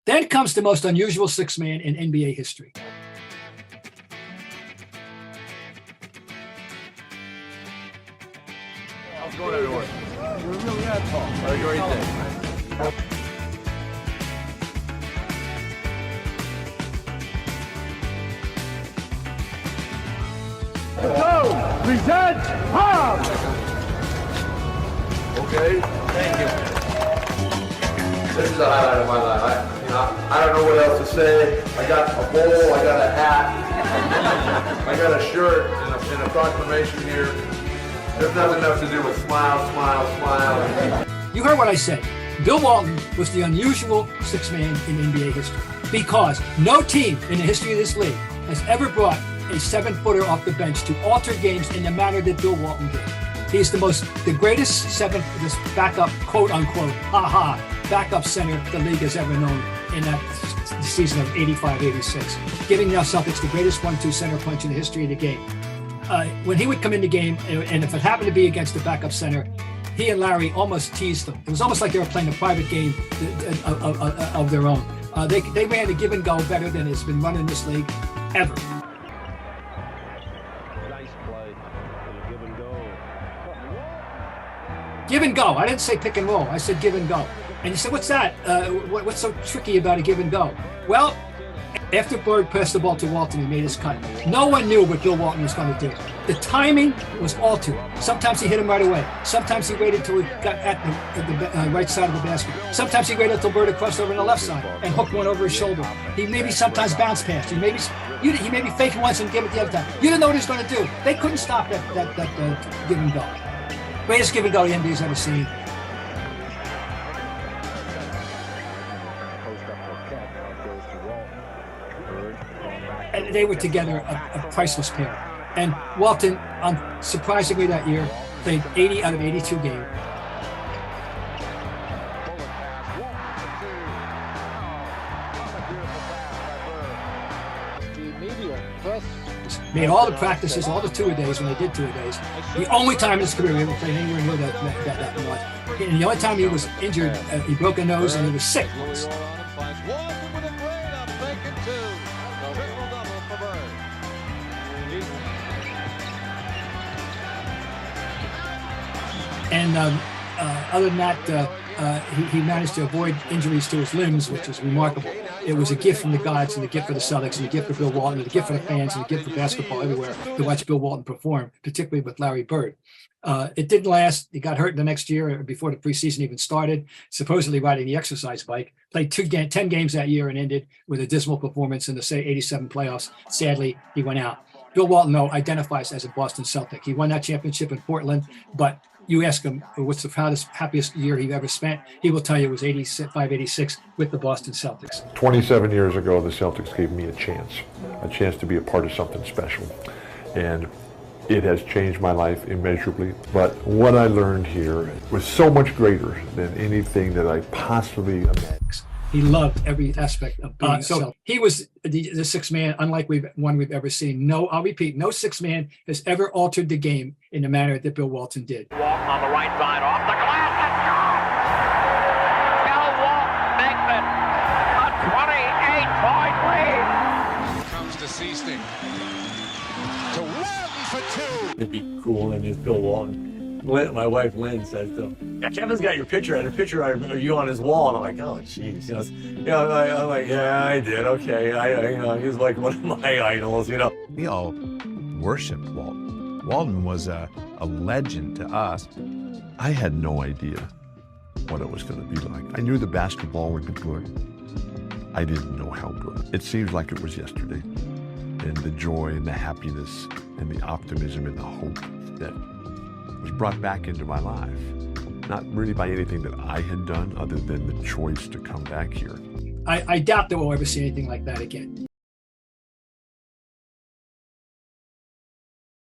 Then comes the most unusual sixth man in NBA history. How's it going, everyone? You're really that tall. Have a great day. Go! Present Ham! Okay, thank you. This is the highlight of my life. I don't know what else to say. I got a bowl, I got a hat, I got a shirt, and a proclamation here. There's nothing else to do with smile, smile, smile. You heard what I said. Bill Walton was the unusual sixth man in NBA history because no team in the history of this league has ever brought a 7-footer off the bench to alter games in the manner that Bill Walton did. He's the greatest this backup, quote unquote, backup center the league has ever known in that season of 85-86, giving the Celtics the greatest 1-2 center punch in the history of the game. When he would come in the game, and if it happened to be against the backup center, he and Larry almost teased them. It was almost like they were playing a private game of their own. They ran the give and go better than has been run in this league ever. Nice play. Give and go. Give and go. I didn't say pick and roll. I said give and go. And you said, what's that? What's so tricky about a give and go? Well, after Bird passed the ball to Walton, he made his cut. No one knew what Bill Walton was going to do. The timing was altered. Sometimes he hit him right away. Sometimes he waited until he got at the right side of the basket. Sometimes he waited until Bird had crossed over on the left side and hooked one over his shoulder. He maybe sometimes bounced past. He maybe fake it once and give it the other time. You didn't know what he was going to do. They couldn't stop that give and go. Greatest give and go the NBA's ever seen. And they were together a priceless pair. And Walton, surprisingly that year, played 80 out of 82 games. Made all the practices, all the two-a-days when they did two-a-days. The only time in his career he ever played anywhere near that much. And the only time he was injured, he broke a nose and he was sick once. And other than that, he managed to avoid injuries to his limbs, which was remarkable. It was a gift from the gods and a gift for the Celtics and a gift for Bill Walton and a gift for the fans and a gift for basketball everywhere to watch Bill Walton perform, particularly with Larry Bird. It didn't last. He got hurt the next year before the preseason even started, supposedly riding the exercise bike. Played 10 games that year and ended with a dismal performance in the 87 playoffs. Sadly, he went out. Bill Walton, though, identifies as a Boston Celtic. He won that championship in Portland, but you ask him what's the happiest year he ever spent, he will tell you it was 85-86 with the Boston Celtics. 27 years ago, the Celtics gave me a chance to be a part of something special. And it has changed my life immeasurably. But what I learned here was so much greater than anything that I possibly imagined. He loved every aspect of being so he was the sixth man, unlike one we've ever seen. No, I'll repeat, no sixth man has ever altered the game in the manner that Bill Walton did. Walton on the right side, off the glass, and Bill Walton makes it a 28-point lead. Comes to Seasting to run for 2. It'd be cool, and it's Bill Walton. My wife Lynn says to him, "Yeah, Kevin's got your picture, and a picture of you on his wall." And I'm like, "Oh, jeez." He goes, I'm like, "Yeah, I did. Okay, he's like one of my idols, you know." We all worshipped Walton. Walton was a legend to us. I had no idea what it was going to be like. I knew the basketball would be good. I didn't know how good. It seems like it was yesterday, and the joy and the happiness and the optimism and the hope that was brought back into my life. Not really by anything that I had done other than the choice to come back here. I doubt that we'll ever see anything like that again.